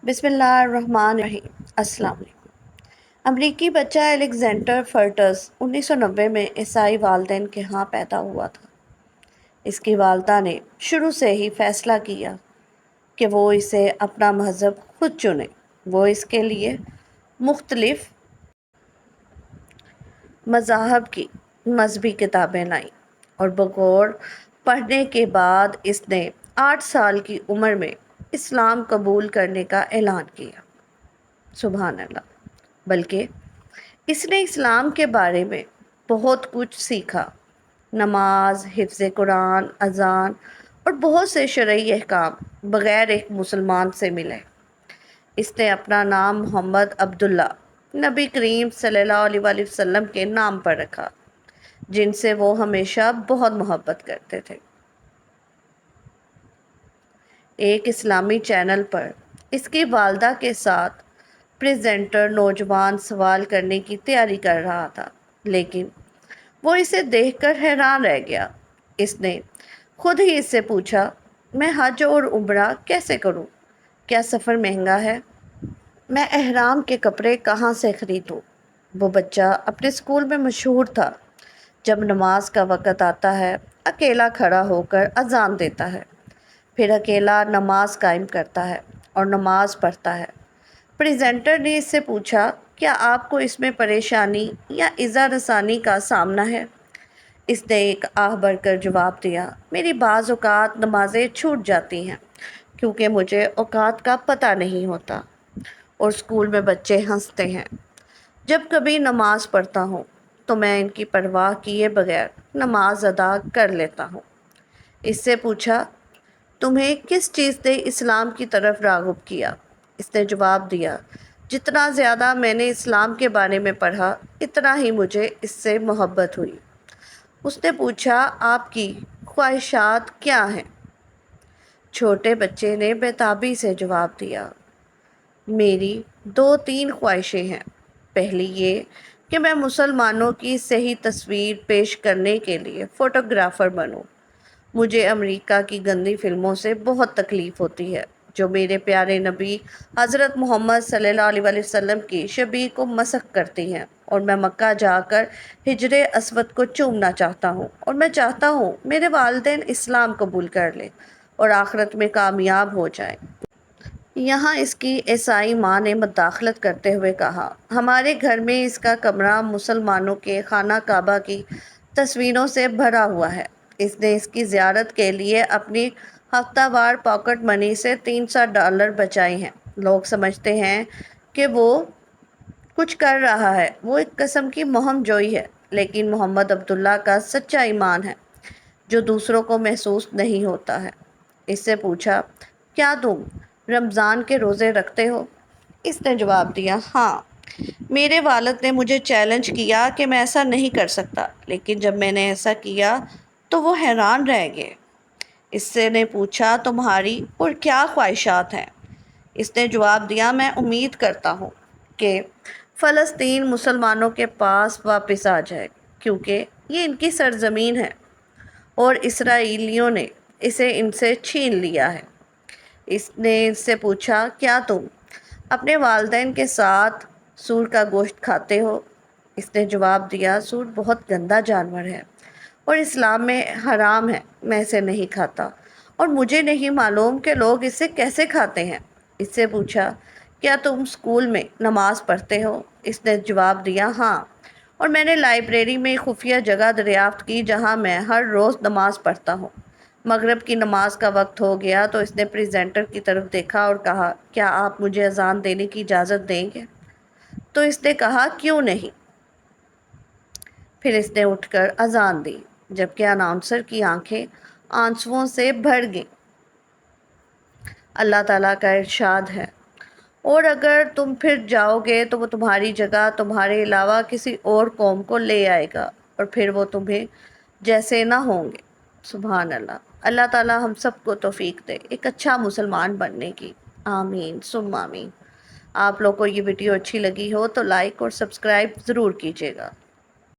بسم اللہ الرحمن الرحیم۔ السلام علیکم۔ امریکی بچہ الیگزینڈر فرٹس 1990 میں عیسائی والدین کے ہاں پیدا ہوا تھا۔ اس کی والدہ نے شروع سے ہی فیصلہ کیا کہ وہ اسے اپنا مذہب خود چنے۔ وہ اس کے لیے مختلف مذاہب کی مذہبی کتابیں لائیں اور بغور پڑھنے کے بعد اس نے 8 سال کی عمر میں اسلام قبول کرنے کا اعلان کیا۔ سبحان اللہ۔ بلکہ اس نے اسلام کے بارے میں بہت کچھ سیکھا۔ نماز، حفظ قرآن، اذان اور بہت سے شرعی احکام بغیر ایک مسلمان سے ملے۔ اس نے اپنا نام محمد عبداللہ نبی کریم صلی اللہ علیہ وآلہ وسلم کے نام پر رکھا، جن سے وہ ہمیشہ بہت محبت کرتے تھے۔ ایک اسلامی چینل پر اس کی والدہ کے ساتھ پریزنٹر نوجوان سوال کرنے کی تیاری کر رہا تھا، لیکن وہ اسے دیکھ کر حیران رہ گیا۔ اس نے خود ہی اس سے پوچھا، میں حج اور عمرہ کیسے کروں؟ کیا سفر مہنگا ہے؟ میں احرام کے کپڑے کہاں سے خریدوں؟ وہ بچہ اپنے اسکول میں مشہور تھا۔ جب نماز کا وقت آتا ہے، اکیلا کھڑا ہو کر اذان دیتا ہے، پھر اکیلا نماز قائم کرتا ہے اور نماز پڑھتا ہے۔ پریزنٹر نے اس سے پوچھا، کیا آپ کو اس میں پریشانی یا ایذا رسانی کا سامنا ہے؟ اس نے ایک آہ بھر کر جواب دیا، میری بعض اوقات نمازیں چھوٹ جاتی ہیں کیونکہ مجھے اوقات کا پتہ نہیں ہوتا، اور اسکول میں بچے ہنستے ہیں۔ جب کبھی نماز پڑھتا ہوں تو میں ان کی پرواہ کیے بغیر نماز ادا کر لیتا ہوں۔ اس سے پوچھا، تمہیں کس چیز نے اسلام کی طرف راغب کیا؟ اس نے جواب دیا، جتنا زیادہ میں نے اسلام کے بارے میں پڑھا، اتنا ہی مجھے اس سے محبت ہوئی۔ اس نے پوچھا، آپ کی خواہشات کیا ہیں؟ چھوٹے بچے نے بےتابی سے جواب دیا، میری 2-3 خواہشیں ہیں۔ پہلی یہ کہ میں مسلمانوں کی صحیح تصویر پیش کرنے کے لیے فوٹوگرافر بنوں۔ مجھے امریکہ کی گندی فلموں سے بہت تکلیف ہوتی ہے جو میرے پیارے نبی حضرت محمد صلی اللہ علیہ وآلہ وسلم کی شبیہ کو مسخ کرتی ہیں، اور میں مکہ جا کر حجر اسود کو چومنا چاہتا ہوں، اور میں چاہتا ہوں میرے والدین اسلام قبول کر لیں اور آخرت میں کامیاب ہو جائیں۔ یہاں اس کی عیسائی ماں نے مداخلت کرتے ہوئے کہا، ہمارے گھر میں اس کا کمرہ مسلمانوں کے خانہ کعبہ کی تصویروں سے بھرا ہوا ہے۔ اس نے اس کی زیارت کے لیے اپنی ہفتہ وار پاکٹ منی سے $300 بچائے ہیں۔ لوگ سمجھتے ہیں کہ وہ کچھ کر رہا ہے، وہ ایک قسم کی مہم جوئی ہے، لیکن محمد عبداللہ کا سچا ایمان ہے جو دوسروں کو محسوس نہیں ہوتا ہے۔ اس سے پوچھا، کیا تم رمضان کے روزے رکھتے ہو؟ اس نے جواب دیا، ہاں، میرے والد نے مجھے چیلنج کیا کہ میں ایسا نہیں کر سکتا، لیکن جب میں نے ایسا کیا تو وہ حیران رہ گئے۔ اس سے نے پوچھا، تمہاری اور کیا خواہشات ہیں؟ اس نے جواب دیا، میں امید کرتا ہوں کہ فلسطین مسلمانوں کے پاس واپس آ جائے کیونکہ یہ ان کی سرزمین ہے اور اسرائیلیوں نے اسے ان سے چھین لیا ہے۔ اس نے اس سے پوچھا، کیا تم اپنے والدین کے ساتھ سور کا گوشت کھاتے ہو؟ اس نے جواب دیا، سور بہت گندا جانور ہے اور اسلام میں حرام ہے، میں اسے نہیں کھاتا، اور مجھے نہیں معلوم کہ لوگ اسے کیسے کھاتے ہیں۔ اس سے پوچھا، کیا تم اسکول میں نماز پڑھتے ہو؟ اس نے جواب دیا، ہاں، اور میں نے لائبریری میں ایک خفیہ جگہ دریافت کی جہاں میں ہر روز نماز پڑھتا ہوں۔ مغرب کی نماز کا وقت ہو گیا تو اس نے پریزنٹر کی طرف دیکھا اور کہا، کیا آپ مجھے اذان دینے کی اجازت دیں گے؟ تو اس نے کہا، کیوں نہیں؟ پھر اس نے اٹھ کر اذان دی، جبکہ اناؤنسر کی آنکھیں آنسوؤں سے بھر گئیں۔ اللہ تعالیٰ کا ارشاد ہے، اور اگر تم پھر جاؤ گے تو وہ تمہاری جگہ تمہارے علاوہ کسی اور قوم کو لے آئے گا، اور پھر وہ تمہیں جیسے نہ ہوں گے۔ سبحان اللہ۔ اللہ تعالیٰ ہم سب کو توفیق دے ایک اچھا مسلمان بننے کی۔ آمین ثم آمین۔ آپ لوگ کو یہ ویڈیو اچھی لگی ہو تو لائک اور سبسکرائب ضرور کیجیے گا۔